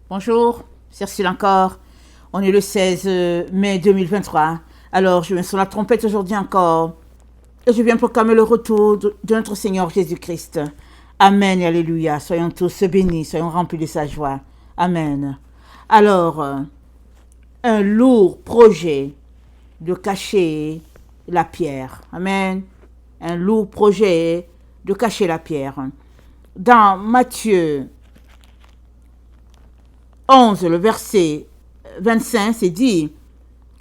Bonjour, c'est Cyril encore. On est le 16 mai 2023. Alors, je viens sur la trompette aujourd'hui encore. Et je viens proclamer le retour de notre Seigneur Jésus-Christ. Amen et alléluia. Soyons tous bénis, soyons remplis de sa joie. Amen. Alors, un lourd projet de cacher la pierre. Amen. Un lourd projet de cacher la pierre. Dans Matthieu 11, le verset 25, c'est dit: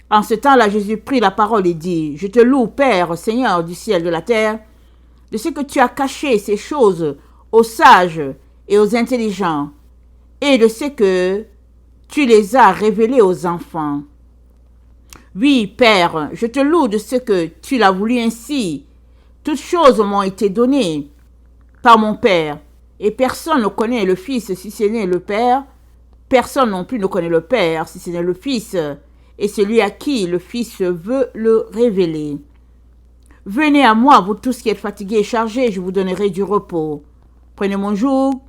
en ce temps-là, Jésus prit la parole et dit: je te loue, Père, Seigneur du ciel et de la terre, de ce que tu as caché ces choses aux sages et aux intelligents, et de ce que tu les as révélées aux enfants. Oui, Père, je te loue de ce que tu l'as voulu ainsi. Toutes choses m'ont été données par mon Père, et personne ne connaît le Fils si ce n'est le Père. Personne non plus ne connaît le Père si ce n'est le Fils, et celui à qui le Fils veut le révéler. Venez à moi, vous tous qui êtes fatigués et chargés, je vous donnerai du repos. Prenez mon joug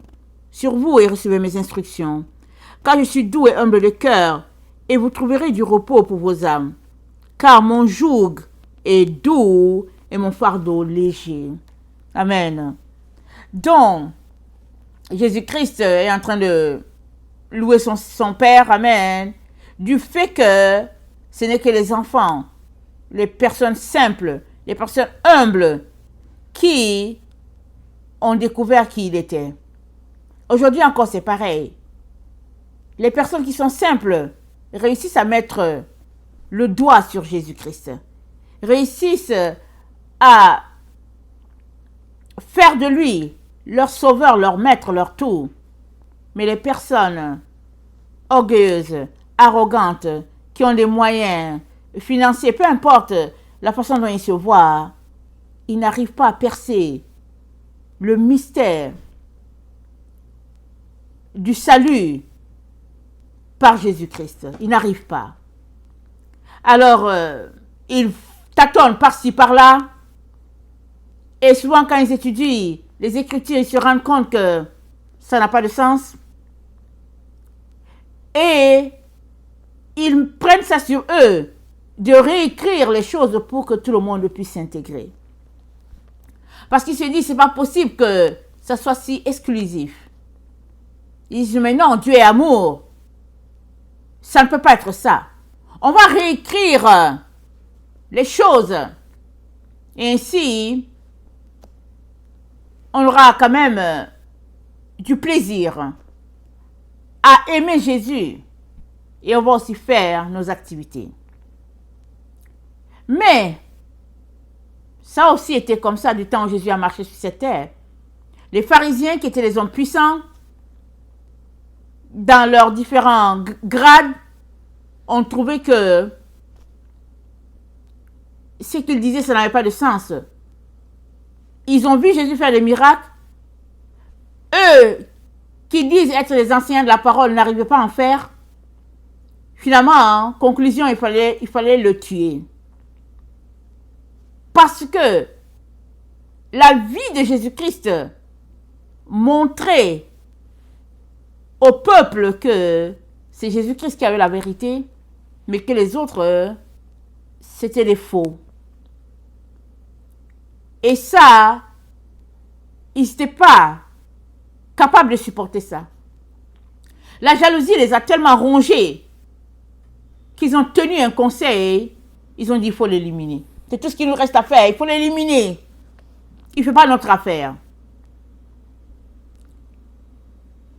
sur vous et recevez mes instructions. Car je suis doux et humble de cœur, et vous trouverez du repos pour vos âmes. Car mon joug est doux et mon fardeau léger. Amen. Donc, Jésus-Christ est en train de louer son Père, amen, du fait que ce n'est que les enfants, les personnes simples, les personnes humbles qui ont découvert qui il était. Aujourd'hui encore, c'est pareil. Les personnes qui sont simples réussissent à mettre le doigt sur Jésus-Christ, réussissent à faire de lui leur sauveur, leur maître, leur tout. Mais les personnes orgueilleuses, arrogantes, qui ont des moyens financiers, peu importe la façon dont ils se voient, ils n'arrivent pas à percer le mystère du salut par Jésus-Christ. Ils n'arrivent pas. Alors, ils tâtonnent par-ci, par-là. Et souvent, quand ils étudient les Écritures, ils se rendent compte que ça n'a pas de sens. Et ils prennent ça sur eux de réécrire les choses pour que tout le monde puisse s'intégrer. Parce qu'ils se disent, c'est pas possible que ça soit si exclusif. Ils disent, mais non, Dieu est amour. Ça ne peut pas être ça. On va réécrire les choses. Et ainsi, on aura quand même du plaisir à aimer Jésus, et on va aussi faire nos activités. Mais ça aussi était comme ça du temps où Jésus a marché sur cette terre. Les pharisiens, qui étaient les hommes puissants, dans leurs différents grades, ont trouvé que ce qu'ils disaient, ça n'avait pas de sens. Ils ont vu Jésus faire des miracles. Eux, qui disent être les enseignants de la parole, n'arrivaient pas à en faire. Finalement, en conclusion, il fallait le tuer. Parce que la vie de Jésus-Christ montrait au peuple que c'est Jésus-Christ qui avait la vérité, mais que les autres, c'était des faux. Et ça, ils n'étaient pas capables de supporter ça. La jalousie les a tellement rongés qu'ils ont tenu un conseil. Ils ont dit, il faut l'éliminer. C'est tout ce qu'il nous reste à faire. Il faut l'éliminer. Il ne fait pas notre affaire.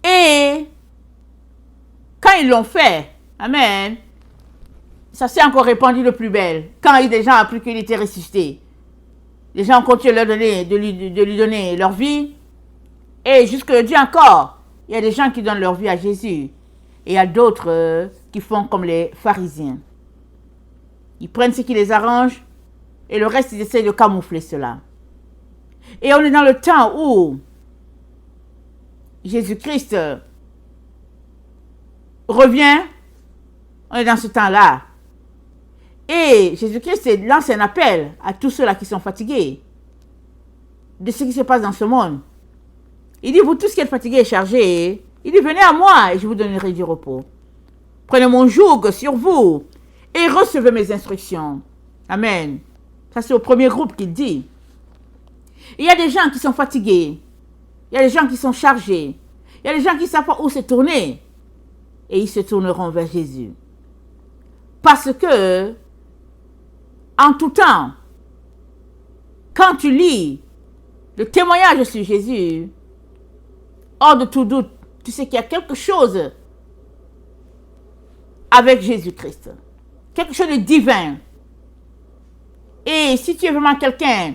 Et quand ils l'ont fait, amen, ça s'est encore répandu de plus belle. Quand les gens ont appris qu'il était ressuscité, les gens ont continué de lui donner leur vie. Et jusqu'aujourd'hui encore, il y a des gens qui donnent leur vie à Jésus. Et il y a d'autres qui font comme les pharisiens. Ils prennent ce qui les arrange et le reste, ils essaient de camoufler cela. Et on est dans le temps où Jésus-Christ revient. On est dans ce temps-là. Et Jésus-Christ lance un appel à tous ceux-là qui sont fatigués de ce qui se passe dans ce monde. Il dit, vous tous qui êtes fatigués et chargés, Il dit, venez à moi et je vous donnerai du repos. Prenez mon joug sur vous et recevez mes instructions. Amen. Ça, c'est au premier groupe qu'il dit. Il y a des gens qui sont fatigués. Il y a des gens qui sont chargés. Il y a des gens qui ne savent pas où se tourner. Et ils se tourneront vers Jésus. Parce que, en tout temps, quand tu lis le témoignage sur Jésus, hors de tout doute, tu sais qu'il y a quelque chose avec Jésus-Christ. Quelque chose de divin. Et si tu es vraiment quelqu'un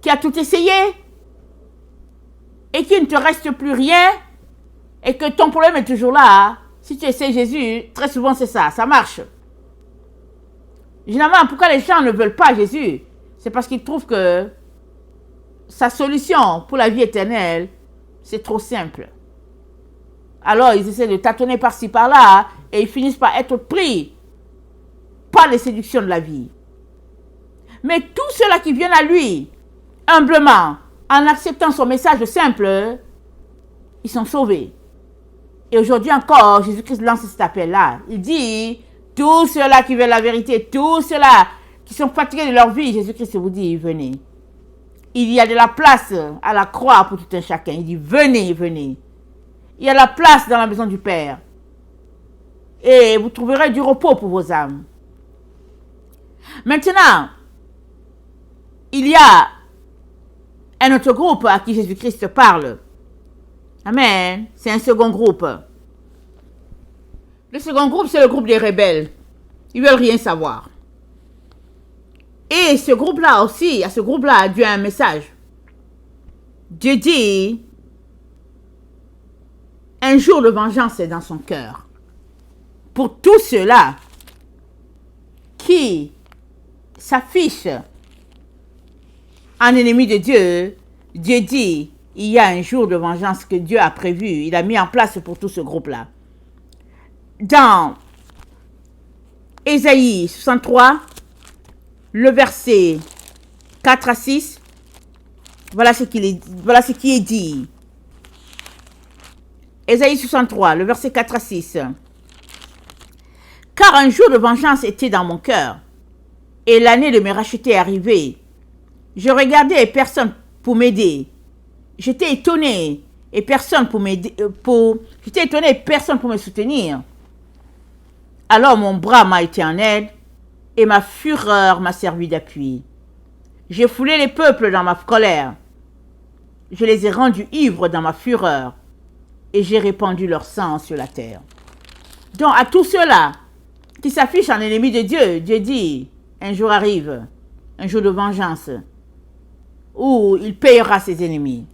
qui a tout essayé et qu'il ne te reste plus rien et que ton problème est toujours là, si tu essaies Jésus, très souvent c'est ça, ça marche. Généralement, pourquoi les gens ne veulent pas Jésus? C'est parce qu'ils trouvent que sa solution pour la vie éternelle, c'est trop simple. Alors, ils essaient de tâtonner par-ci, par-là, et ils finissent par être pris par les séductions de la vie. Mais tous ceux-là qui viennent à lui, humblement, en acceptant son message simple, ils sont sauvés. Et aujourd'hui encore, Jésus-Christ lance cet appel-là. Il dit, tous ceux-là qui veulent la vérité, tous ceux-là qui sont fatigués de leur vie, Jésus-Christ vous dit, venez. Il y a de la place à la croix pour tout un chacun. Il dit, venez, venez. Il y a la place dans la maison du Père. Et vous trouverez du repos pour vos âmes. Maintenant, il y a un autre groupe à qui Jésus-Christ parle. Amen. C'est un second groupe. Le second groupe, c'est le groupe des rebelles. Ils veulent rien savoir. Et ce groupe-là aussi, à ce groupe-là, Dieu a un message. Dieu dit, un jour de vengeance est dans son cœur. Pour tous ceux-là qui s'affichent en ennemi de Dieu, Dieu dit, il y a un jour de vengeance que Dieu a prévu. Il a mis en place pour tout ce groupe-là. Dans Ésaïe 63, le verset 4 à 6, voilà ce qui est dit. Ésaïe 63, le verset 4 à 6. Car un jour de vengeance était dans mon cœur, et l'année de me racheter est arrivée. Je regardais et personne pour m'aider. J'étais étonné et personne pour m'aider. J'étais étonné et personne pour me soutenir. Alors mon bras m'a été en aide et ma fureur m'a servi d'appui. J'ai foulé les peuples dans ma colère. Je les ai rendus ivres dans ma fureur et j'ai répandu leur sang sur la terre. Donc à tous ceux-là qui s'affichent en ennemis de Dieu, Dieu dit, un jour arrive, un jour de vengeance, où il payera ses ennemis.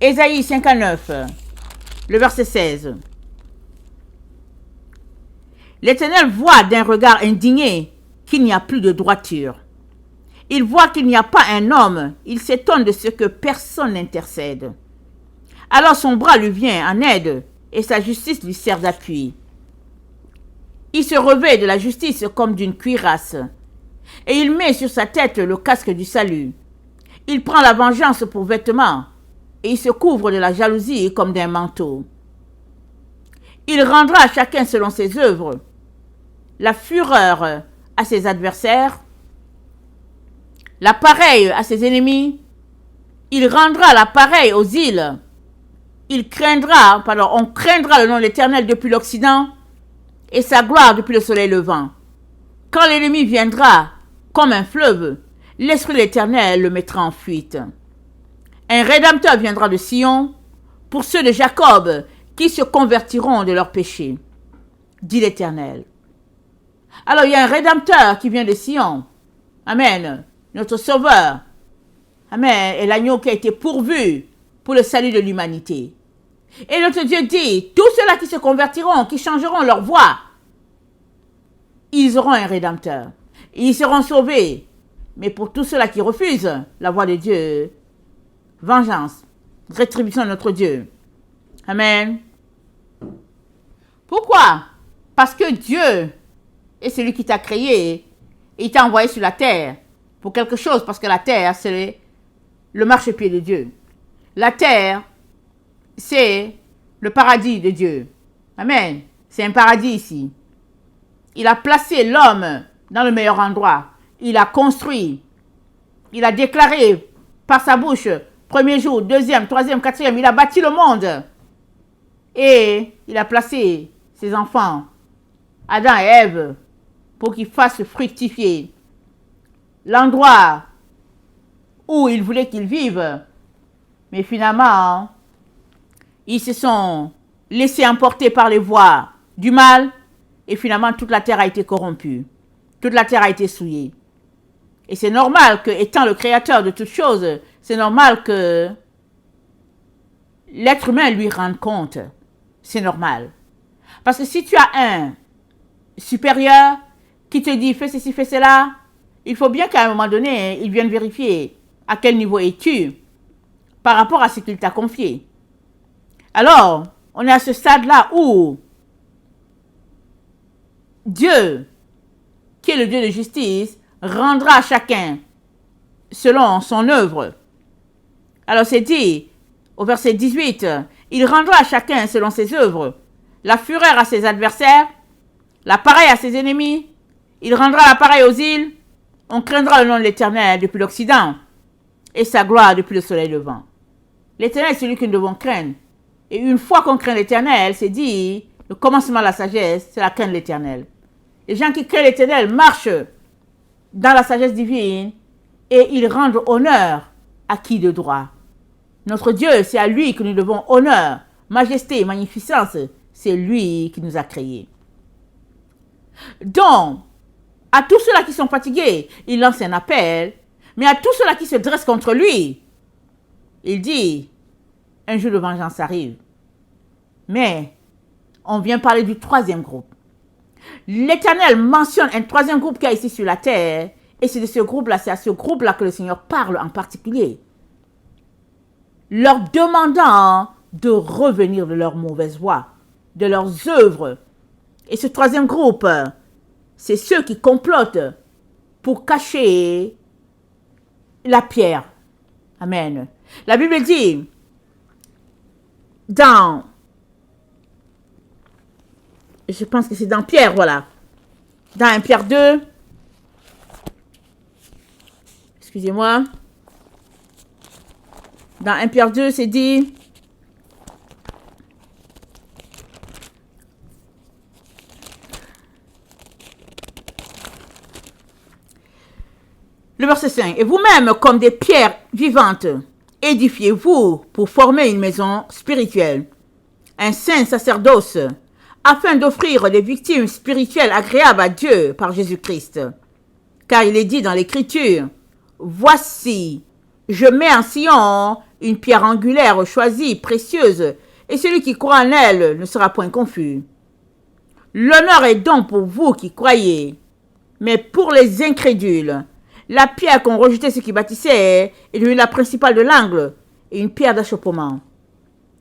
Ésaïe 59, le verset 16. L'Éternel voit d'un regard indigné qu'il n'y a plus de droiture. Il voit qu'il n'y a pas un homme. Il s'étonne de ce que personne n'intercède. Alors son bras lui vient en aide et sa justice lui sert d'appui. Il se revêt de la justice comme d'une cuirasse et il met sur sa tête le casque du salut. Il prend la vengeance pour vêtement et il se couvre de la jalousie comme d'un manteau. Il rendra à chacun selon ses œuvres, la fureur à ses adversaires, la pareille à ses ennemis. Il rendra la pareille aux îles. On craindra le nom de l'Éternel depuis l'Occident et sa gloire depuis le soleil levant. Quand l'ennemi viendra comme un fleuve, l'Esprit de l'Éternel le mettra en fuite. Un Rédempteur viendra de Sion pour ceux de Jacob qui se convertiront de leurs péchés, dit l'Éternel. Alors il y a un Rédempteur qui vient de Sion. Amen. Notre Sauveur. Amen. Et l'agneau qui a été pourvu pour le salut de l'humanité. Et notre Dieu dit, tous ceux-là qui se convertiront, qui changeront leur voie, ils auront un Rédempteur. Ils seront sauvés. Mais pour tous ceux-là qui refusent la voie de Dieu, vengeance, rétribution de notre Dieu. Amen. Pourquoi? Parce que Dieu est celui qui t'a créé et il t'a envoyé sur la terre pour quelque chose, parce que la terre, c'est le marchepied de Dieu. La terre c'est le paradis de Dieu. Amen. C'est un paradis ici. Il a placé l'homme dans le meilleur endroit. Il a construit. Il a déclaré par sa bouche, premier jour, deuxième, troisième, quatrième, il a bâti le monde. Et il a placé ses enfants, Adam et Ève, pour qu'ils fassent fructifier l'endroit où il voulait qu'ils vivent. Mais finalement, ils se sont laissés emporter par les voies du mal et finalement toute la terre a été corrompue. Toute la terre a été souillée. Et c'est normal que, étant le créateur de toutes choses, c'est normal que l'être humain lui rende compte. C'est normal. Parce que si tu as un supérieur qui te dit fais ceci, fais cela, il faut bien qu'à un moment donné, il vienne vérifier à quel niveau es-tu par rapport à ce qu'il t'a confié. Alors, on est à ce stade-là où Dieu, qui est le Dieu de justice, rendra à chacun selon son œuvre. Alors c'est dit au verset 18, il rendra à chacun selon ses œuvres, la fureur à ses adversaires, la pareille à ses ennemis, il rendra la pareille aux îles, on craindra le nom de l'Éternel depuis l'Occident et sa gloire depuis le soleil levant. L'Éternel est celui que nous devons craindre. Et une fois qu'on craint l'Éternel, c'est dit, le commencement de la sagesse, c'est la crainte de l'Éternel. Les gens qui craignent l'Éternel marchent dans la sagesse divine et ils rendent honneur à qui de droit. Notre Dieu, c'est à lui que nous devons honneur, majesté, magnificence. C'est lui qui nous a créés. Donc, à tous ceux-là qui sont fatigués, il lance un appel, mais à tous ceux-là qui se dressent contre lui, il dit, un jour de vengeance arrive. Mais, on vient parler du troisième groupe. L'Éternel mentionne un troisième groupe qui est ici sur la terre, et c'est de ce groupe-là, c'est à ce groupe-là que le Seigneur parle en particulier, leur demandant de revenir de leur mauvaise voie, de leurs œuvres. Et ce troisième groupe, c'est ceux qui complotent pour cacher la pierre. Amen. La Bible dit, je pense que c'est dans Pierre, voilà. Dans 1 Pierre 2, excusez-moi. Dans 1 Pierre 2, c'est dit, le verset 5, et vous-même, comme des pierres vivantes, édifiez-vous pour former une maison spirituelle, un saint sacerdoce, afin d'offrir des victimes spirituelles agréables à Dieu par Jésus-Christ. Car il est dit dans l'Écriture, voici, je mets en Sion une pierre angulaire choisie, précieuse, et celui qui croit en elle ne sera point confus. L'honneur est donc pour vous qui croyez, mais pour les incrédules, la pierre qu'ont rejeté ceux qui bâtissaient est devenue la principale de l'angle et une pierre d'achoppement,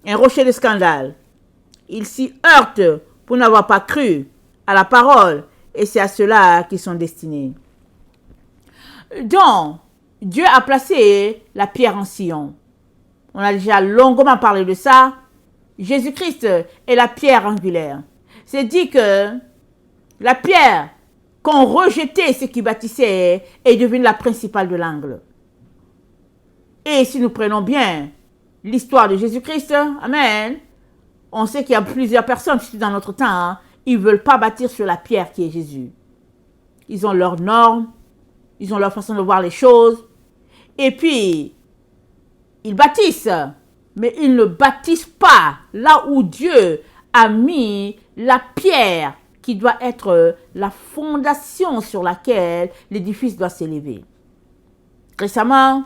un rocher de scandale. Ils s'y heurtent pour n'avoir pas cru à la parole, et c'est à cela qu'ils sont destinés. Donc, Dieu a placé la pierre en Sion. On a déjà longuement parlé de ça. Jésus-Christ est la pierre angulaire. C'est dit que la pierre qu'ont rejeté ceux qui bâtissaient est devenue la principale de l'angle. Et si nous prenons bien l'histoire de Jésus-Christ, amen, on sait qu'il y a plusieurs personnes, surtout dans notre temps, hein, ils ne veulent pas bâtir sur la pierre qui est Jésus. Ils ont leurs normes, ils ont leur façon de voir les choses, et puis, ils bâtissent, mais ils ne bâtissent pas là où Dieu a mis la pierre qui doit être la fondation sur laquelle l'édifice doit s'élever. Récemment,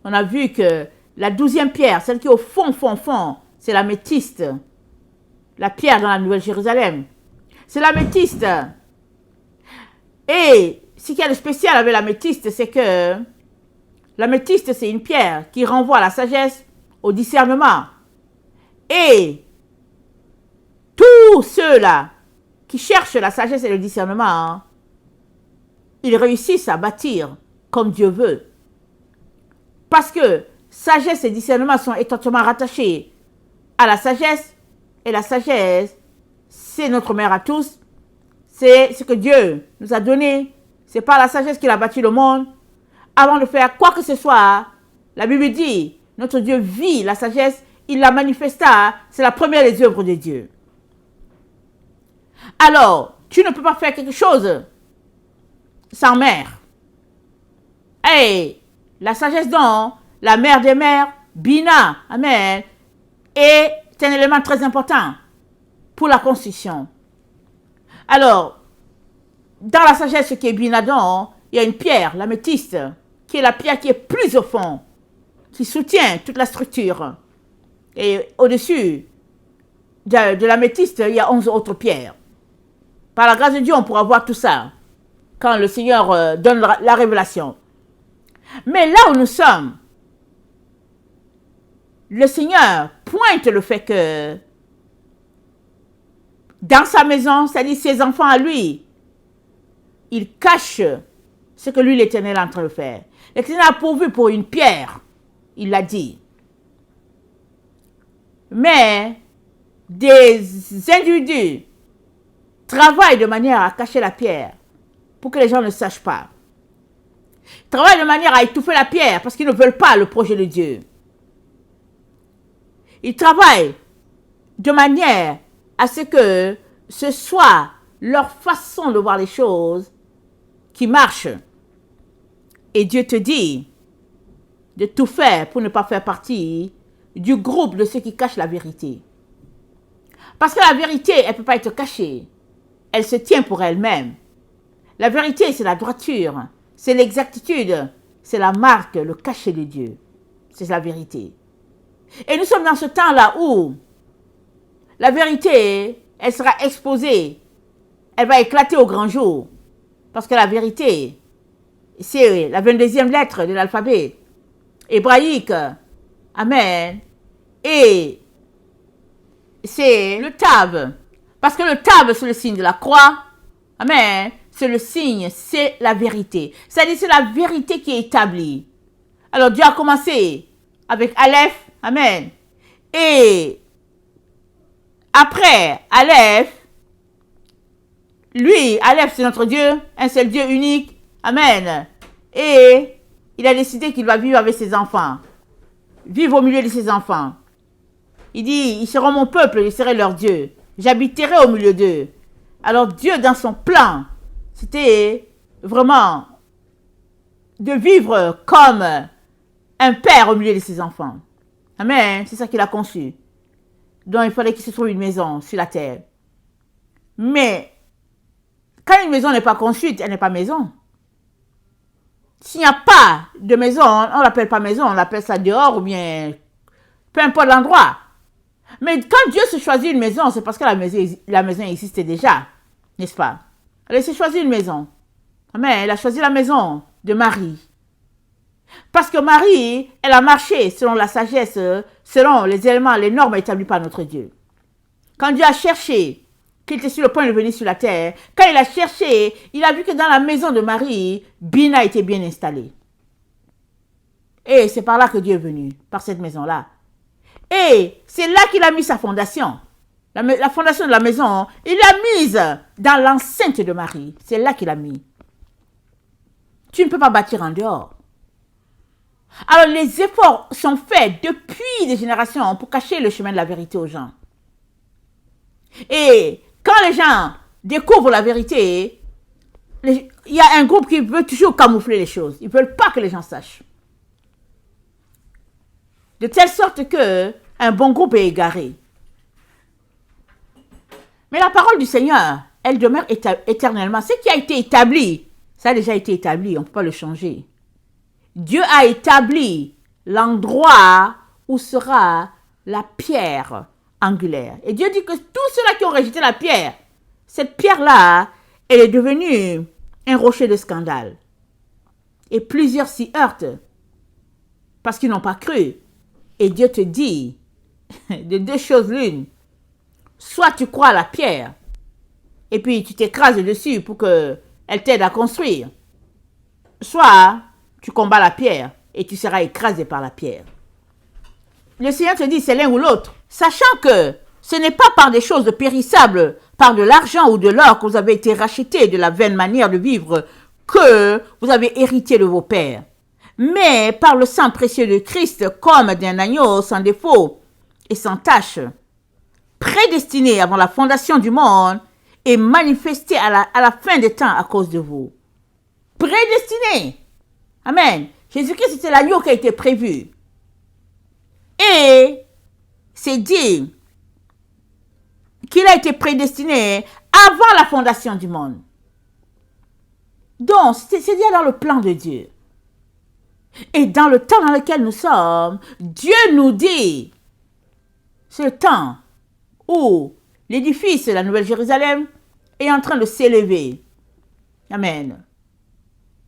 on a vu que la 12e pierre, celle qui est au fond, c'est l'améthyste. La pierre dans la Nouvelle Jérusalem. C'est l'améthyste. Et ce qu'il y a de spécial avec l'améthyste, c'est que l'améthyste, c'est une pierre qui renvoie à la sagesse, au discernement. Et tous ceux-là qui cherchent la sagesse et le discernement, ils réussissent à bâtir comme Dieu veut. Parce que sagesse et discernement sont étroitement rattachés à la sagesse. Et la sagesse, c'est notre mère à tous. C'est ce que Dieu nous a donné. C'est par la sagesse qu'il a bâti le monde. Avant de faire quoi que ce soit, la Bible dit, notre Dieu vit la sagesse, il la manifesta, c'est la première des œuvres de Dieu. Alors, tu ne peux pas faire quelque chose sans mère. Et la sagesse donc, la mère des mères, Bina, amen, est un élément très important pour la construction. Alors, dans la sagesse qui est Bina donc, il y a une pierre, l'améthyste, qui est la pierre qui est plus au fond, qui soutient toute la structure. Et au-dessus de l'améthyste, il y a 11 autres pierres. Par la grâce de Dieu, on pourra voir tout ça quand le Seigneur donne la révélation. Mais là où nous sommes, le Seigneur pointe le fait que dans sa maison, c'est-à-dire ses enfants à lui, il cache ce que lui, l'Éternel, est en train de faire. L'Éternel a pourvu pour une pierre, il l'a dit. Mais des individus travaillent de manière à cacher la pierre pour que les gens ne sachent pas. Ils travaillent de manière à étouffer la pierre parce qu'ils ne veulent pas le projet de Dieu. Ils travaillent de manière à ce que ce soit leur façon de voir les choses qui marche. Et Dieu te dit de tout faire pour ne pas faire partie du groupe de ceux qui cachent la vérité. Parce que la vérité, elle ne peut pas être cachée. Elle se tient pour elle-même. La vérité, c'est la droiture, c'est l'exactitude, c'est la marque, le cachet de Dieu. C'est la vérité. Et nous sommes dans ce temps-là où la vérité, elle sera exposée. Elle va éclater au grand jour. Parce que la vérité, c'est la 22e lettre de l'alphabet hébraïque. Amen. Et c'est le tav. Parce que le tav, c'est le signe de la croix. Amen. C'est le signe, c'est la vérité. C'est-à-dire, c'est la vérité qui est établie. Alors, Dieu a commencé avec Aleph. Amen. Et après Aleph, lui, Aleph, c'est notre Dieu, un seul Dieu unique. Amen. Et il a décidé qu'il va vivre avec ses enfants. Vivre au milieu de ses enfants. Il dit, ils seront mon peuple, je serai leur Dieu. J'habiterai au milieu d'eux. Alors Dieu, dans son plan, c'était vraiment de vivre comme un père au milieu de ses enfants. Amen. C'est ça qu'il a conçu. Donc il fallait qu'il se trouve une maison sur la terre. Mais quand une maison n'est pas construite, elle n'est pas maison. S'il n'y a pas de maison, on ne l'appelle pas maison, on l'appelle ça dehors ou bien peu importe l'endroit. Mais quand Dieu se choisit une maison, c'est parce que la maison existait déjà, n'est-ce pas? Elle s'est choisi une maison. Mais elle a choisi la maison de Marie. Parce que Marie, elle a marché selon la sagesse, selon les éléments, les normes établies par notre Dieu. Quand Dieu a cherché, qu'il était sur le point de venir sur la terre, quand il a cherché, il a vu que dans la maison de Marie, Bina était bien installée. Et c'est par là que Dieu est venu, par cette maison-là. Et c'est là qu'il a mis sa fondation. La fondation de la maison, il l'a mise dans l'enceinte de Marie. C'est là qu'il a mis. Tu ne peux pas bâtir en dehors. Alors les efforts sont faits depuis des générations pour cacher le chemin de la vérité aux gens. Et quand les gens découvrent la vérité, il y a un groupe qui veut toujours camoufler les choses. Ils ne veulent pas que les gens sachent. De telle sorte que un bon groupe est égaré. Mais la parole du Seigneur, elle demeure éternellement. Ce qui a été établi, ça a déjà été établi, on ne peut pas le changer. Dieu a établi l'endroit où sera la pierre angulaire. Et Dieu dit que tous ceux-là qui ont rejeté la pierre, cette pierre-là, elle est devenue un rocher de scandale. Et plusieurs s'y heurtent parce qu'ils n'ont pas cru. Et Dieu te dit de deux choses l'une. Soit tu crois à la pierre et puis tu t'écrases dessus pour qu'elle t'aide à construire. Soit tu combats la pierre et tu seras écrasé par la pierre. Le Seigneur te dit c'est l'un ou l'autre. sachant que ce n'est pas par des choses périssables, par de l'argent ou de l'or que vous avez été rachetés de la vaine manière de vivre que vous avez hérité de vos pères, mais par le sang précieux de Christ comme d'un agneau sans défaut et sans tache, prédestiné avant la fondation du monde et manifesté à la fin des temps à cause de vous. Prédestiné. Amen. Jésus-Christ, c'était l'agneau qui a été prévu. Et c'est dit qu'il a été prédestiné avant la fondation du monde. Donc, c'est dit dans le plan de Dieu. Et dans le temps dans lequel nous sommes, Dieu nous dit, c'est le temps où l'édifice de la Nouvelle Jérusalem est en train de s'élever. Amen.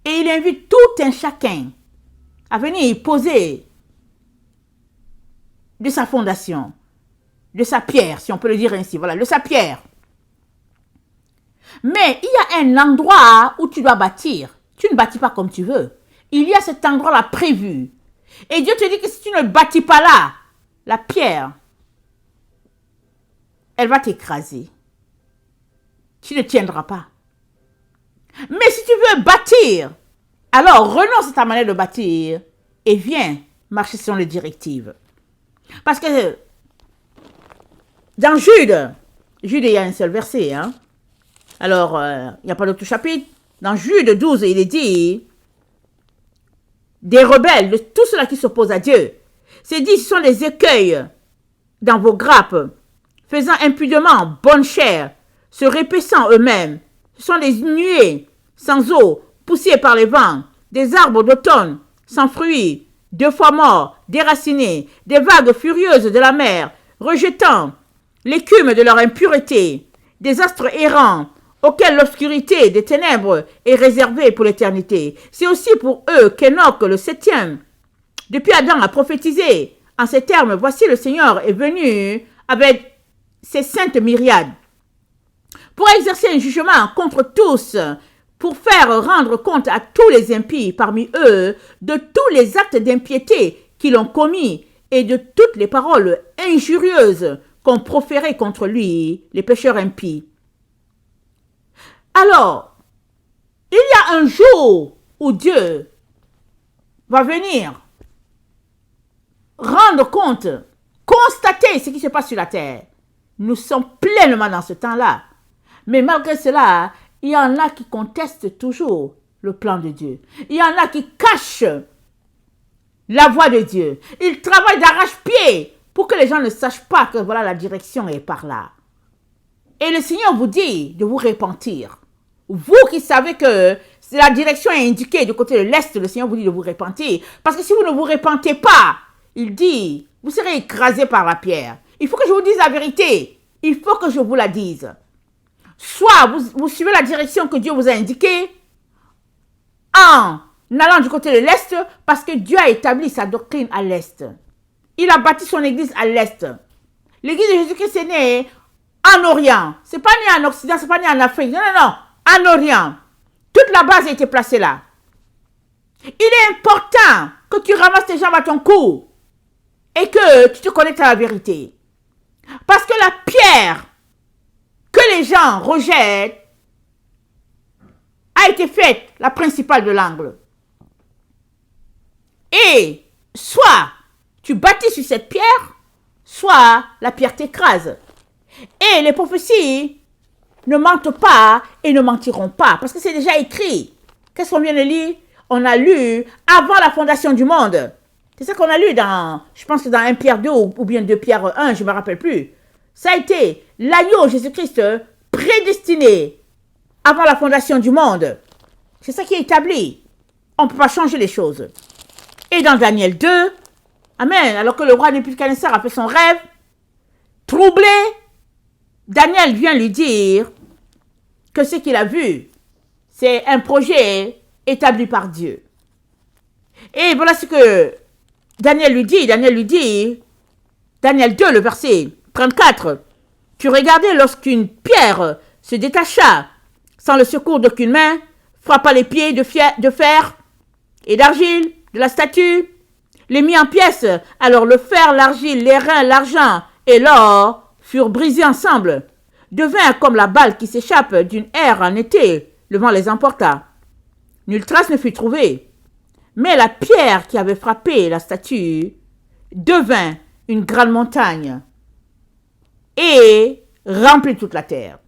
Et il invite tout un chacun à venir poser de sa fondation, de sa pierre, si on peut le dire ainsi, voilà, de sa pierre. Mais il y a un endroit où tu dois bâtir. Tu ne bâtis pas comme tu veux. Il y a cet endroit-là prévu. Et Dieu te dit que si tu ne bâtis pas là, la pierre, elle va t'écraser. Tu ne tiendras pas. Mais si tu veux bâtir, alors renonce à ta manière de bâtir et viens marcher selon les directives. Parce que dans Jude, il y a un seul verset. Hein? Alors, il n'y a pas d'autre chapitre. Dans Jude 12, il est dit, des rebelles, de tous ceux-là qui s'opposent à Dieu. C'est dit, ce sont des écueils dans vos grappes, faisant impudemment bonne chair, se répaissant eux-mêmes. Ce sont des nuées sans eau, poussées par les vents, des arbres d'automne sans fruits, 2 fois morts, déracinés, des vagues furieuses de la mer, rejetant l'écume de leur impureté, des astres errants, auxquels l'obscurité des ténèbres est réservée pour l'éternité. C'est aussi pour eux qu'Enoch, le 7e, depuis Adam, a prophétisé en ces termes, voici le Seigneur est venu avec ses saintes myriades pour exercer un jugement contre tous, pour faire rendre compte à tous les impies parmi eux de tous les actes d'impiété qu'ils ont commis et de toutes les paroles injurieuses qu'ont proférées contre lui les pécheurs impies. Alors, il y a un jour où Dieu va venir rendre compte, constater ce qui se passe sur la terre. Nous sommes pleinement dans ce temps-là. Mais malgré cela, il y en a qui contestent toujours le plan de Dieu. Il y en a qui cachent la voie de Dieu. Ils travaillent d'arrache-pied pour que les gens ne sachent pas que voilà la direction est par là. Et le Seigneur vous dit de vous repentir. Vous qui savez que la direction est indiquée du côté de l'Est, le Seigneur vous dit de vous repentir. Parce que si vous ne vous repentez pas, il dit, vous serez écrasés par la pierre. Il faut que je vous dise la vérité. Il faut que je vous la dise. Soit vous suivez la direction que Dieu vous a indiquée en allant du côté de l'Est, parce que Dieu a établi sa doctrine à l'Est. Il a bâti son église à l'Est. L'église de Jésus-Christ est née en Orient. Ce n'est pas né en Occident, ce n'est pas né en Afrique. Non, non, non. En Orient. Toute la base a été placée là. Il est important que tu ramasses tes jambes à ton cou et que tu te connectes à la vérité. Parce que la pierre que les gens rejettent a été faite la principale de l'angle. Et soit tu bâtis sur cette pierre, soit la pierre t'écrase. Et les prophéties ne mentent pas et ne mentiront pas, parce que c'est déjà écrit. Qu'est-ce qu'on vient de lire? On a lu avant la fondation du monde. C'est ça qu'on a lu dans, je pense que dans 1 Pierre 2 ou bien 2 Pierre 1, je ne me rappelle plus. Ça a été l'agneau Jésus-Christ prédestiné avant la fondation du monde. C'est ça qui est établi. On ne peut pas changer les choses. Et dans Daniel 2, amen, alors que le roi Nebuchadnezzar a fait son rêve, troublé, Daniel vient lui dire que ce qu'il a vu, c'est un projet établi par Dieu. Et voilà ce que Daniel lui dit. Daniel 2, le verset 34. Tu regardais lorsqu'une pierre se détacha sans le secours d'aucune main, frappa les pieds de fer et d'argile de la statue, les mit en pièces. Alors le fer, l'argile, l'airain, l'argent et l'or furent brisés ensemble, devinrent comme la balle qui s'échappe d'une aire en été, le vent les emporta. Nulle trace ne fut trouvée, mais la pierre qui avait frappé la statue devint une grande montagne et remplit toute la terre.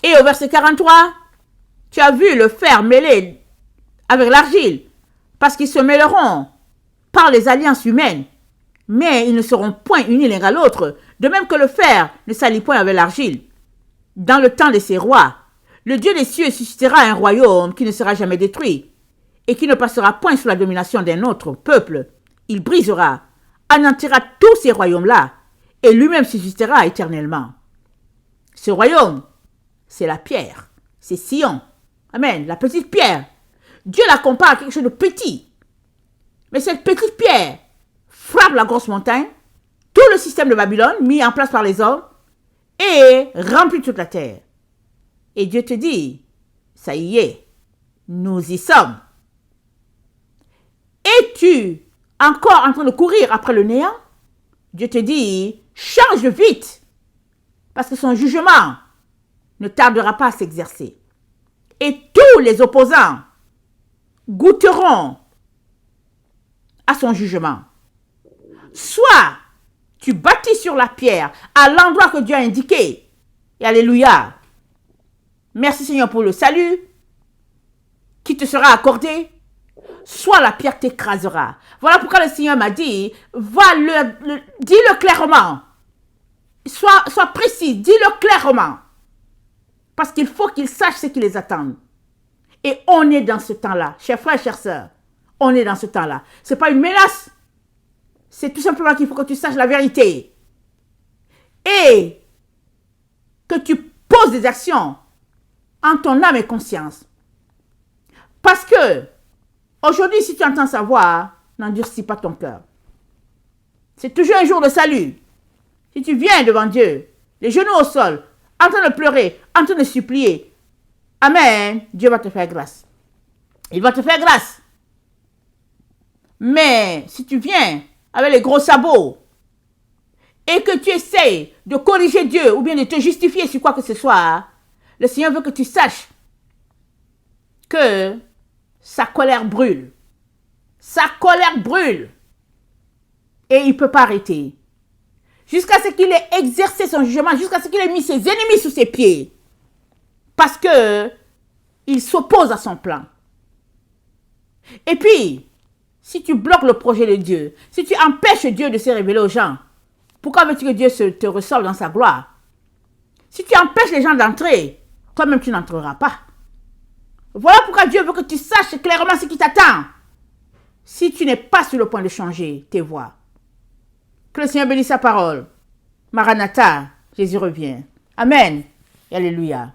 Et au verset 43, tu as vu le fer mêlé avec l'argile, parce qu'ils se mêleront par les alliances humaines, mais ils ne seront point unis l'un à l'autre, de même que le fer ne s'allie point avec l'argile. Dans le temps de ces rois, le Dieu des cieux suscitera un royaume qui ne sera jamais détruit, et qui ne passera point sous la domination d'un autre peuple. Il brisera, anéantira tous ces royaumes-là, et lui-même subsistera éternellement. Ce royaume, c'est la pierre, c'est Sion. Amen, la petite pierre. Dieu la compare à quelque chose de petit. Mais cette petite pierre frappe la grosse montagne, tout le système de Babylone mis en place par les hommes, et remplit toute la terre. Et Dieu te dit, ça y est, nous y sommes. Es-tu encore en train de courir après le néant? Dieu te dit, change vite, parce que son jugement ne tardera pas à s'exercer. Et tous les opposants goûteront à son jugement. Soit tu bâtis sur la pierre à l'endroit que Dieu a indiqué. Et alléluia. Merci Seigneur pour le salut qui te sera accordé. Soit la pierre t'écrasera. Voilà pourquoi le Seigneur m'a dit, dis-le clairement. Sois précis, dis-le clairement. Parce qu'il faut qu'ils sachent ce qui les attend. Et on est dans ce temps-là, chers frères et chères sœurs. On est dans ce temps-là. Ce n'est pas une menace. C'est tout simplement qu'il faut que tu saches la vérité. Et que tu poses des actions en ton âme et conscience. Parce que, aujourd'hui, si tu entends sa voix, n'endurcis pas ton cœur. C'est toujours un jour de salut. Si tu viens devant Dieu, les genoux au sol, en train de pleurer, en train de supplier, amen, Dieu va te faire grâce. Il va te faire grâce. Mais si tu viens avec les gros sabots et que tu essaies de corriger Dieu ou bien de te justifier sur quoi que ce soit, le Seigneur veut que tu saches que sa colère brûle. Sa colère brûle. Et il ne peut pas arrêter. Jusqu'à ce qu'il ait exercé son jugement, jusqu'à ce qu'il ait mis ses ennemis sous ses pieds. Parce que il s'oppose à son plan. Et puis, si tu bloques le projet de Dieu, si tu empêches Dieu de se révéler aux gens, pourquoi veux-tu que Dieu te ressorte dans sa gloire? Si tu empêches les gens d'entrer, toi-même tu n'entreras pas. Voilà pourquoi Dieu veut que tu saches clairement ce qui t'attend. Si tu n'es pas sur le point de changer tes voies. Que le Seigneur bénisse sa parole. Maranatha, Jésus revient. Amen et alléluia.